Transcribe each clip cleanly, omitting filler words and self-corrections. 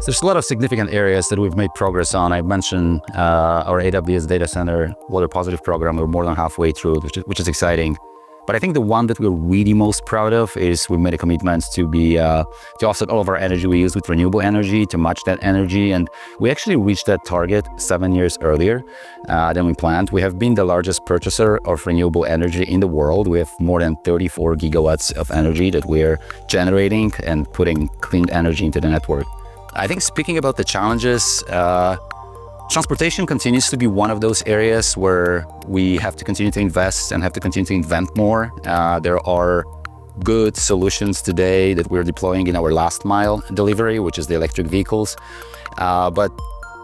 There's a lot of significant areas that we've made progress on. I mentioned our AWS data center water positive program. We're more than halfway through, which is exciting. But I think the one that we're really most proud of is we made a commitment to offset all of our energy we use with renewable energy, to match that energy. And we actually reached that target 7 years earlier than we planned. We have been the largest purchaser of renewable energy in the world. We have more than 34 gigawatts of energy that we're generating and putting clean energy into the network. I think speaking about the challenges, transportation continues to be one of those areas where we have to continue to invest and have to continue to invent more. There are good solutions today that we're deploying in our last mile delivery, which is the electric vehicles. But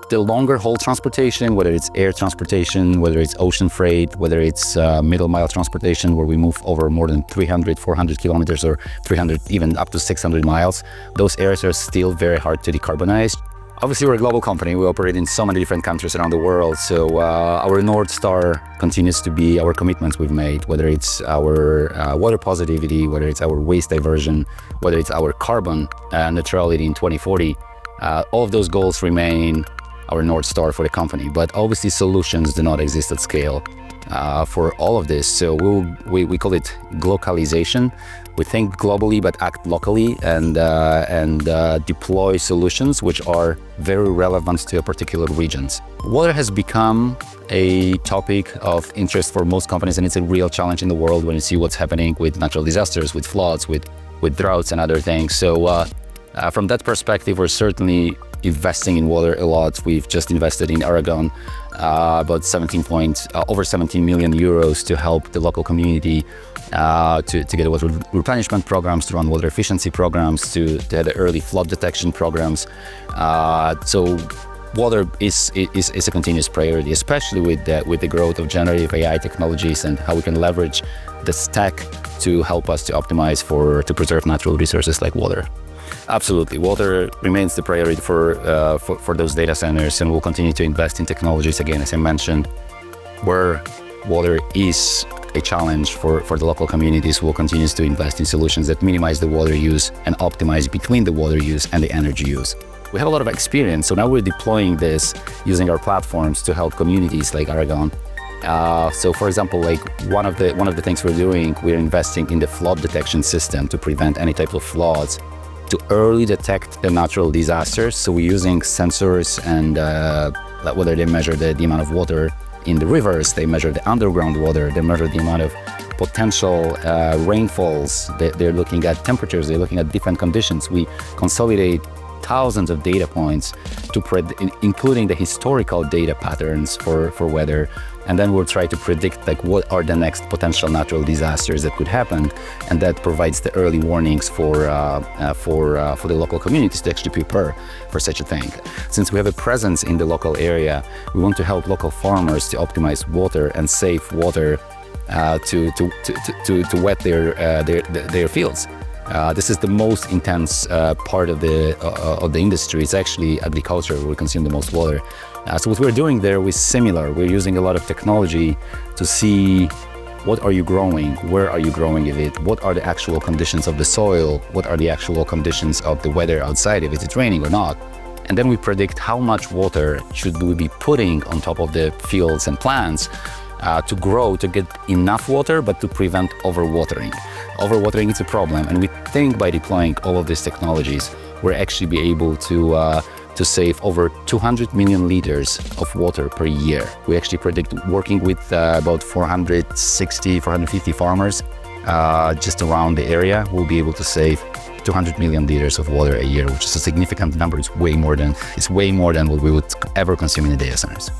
the longer haul transportation, whether it's air transportation, whether it's ocean freight, whether it's middle mile transportation, where we move over more than 300, 400 kilometers or 300, even up to 600 miles, those areas are still very hard to decarbonize. Obviously, we're a global company. We operate in so many different countries around the world. So our North Star continues to be our commitments we've made, whether it's our water positivity, whether it's our waste diversion, whether it's our carbon neutrality in 2040. All of those goals remain our North Star for the company. But obviously, solutions do not exist at scale for all of this. So we call it glocalization. We think globally, but act locally and deploy solutions which are very relevant to a particular regions. Water has become a topic of interest for most companies, and it's a real challenge in the world when you see what's happening with natural disasters, with floods, with droughts and other things. So from that perspective, we're certainly investing in water a lot. We've just invested in Aragon about over 17 million euros to help the local community to get water replenishment programs, to run water efficiency programs, to have early flood detection programs. So water is a continuous priority, especially with the growth of generative AI technologies and how we can leverage the stack to help us to optimize to preserve natural resources like water. Absolutely. Water remains the priority for those data centers, and we'll continue to invest in technologies, again, as I mentioned, where water is a challenge for the local communities. We'll continue to invest in solutions that minimize the water use and optimize between the water use and the energy use. We have a lot of experience, so now we're deploying this using our platforms to help communities like Aragon. So for example, like one of the things we're doing, we're investing in the flood detection system to prevent any type of floods, to early detect the natural disasters. So we're using sensors, and whether they measure the amount of water in the rivers, they measure the underground water, they measure the amount of potential rainfalls, they're looking at temperatures, they're looking at different conditions. We consolidate thousands of data points, including the historical data patterns for weather, and then we'll try to predict like what are the next potential natural disasters that could happen, and that provides the early warnings for the local communities to actually prepare for such a thing. Since we have a presence in the local area, we want to help local farmers to optimize water and save water to wet their fields. This is the most intense part of the industry. It's actually agriculture where we consume the most water. So what we're doing there is similar. We're using a lot of technology to see what are you growing, where are you growing it, what are the actual conditions of the soil, what are the actual conditions of the weather outside, if it's raining or not. And then we predict how much water should we be putting on top of the fields and plants to grow, to get enough water, but to prevent overwatering. Overwatering is a problem, and we think by deploying all of these technologies, we'll actually be able to save over 200 million liters of water per year. We actually predict, working with about 460, 450 farmers just around the area, we'll be able to save 200 million liters of water a year, which is a significant number. It's way more than what we would ever consume in the data centers.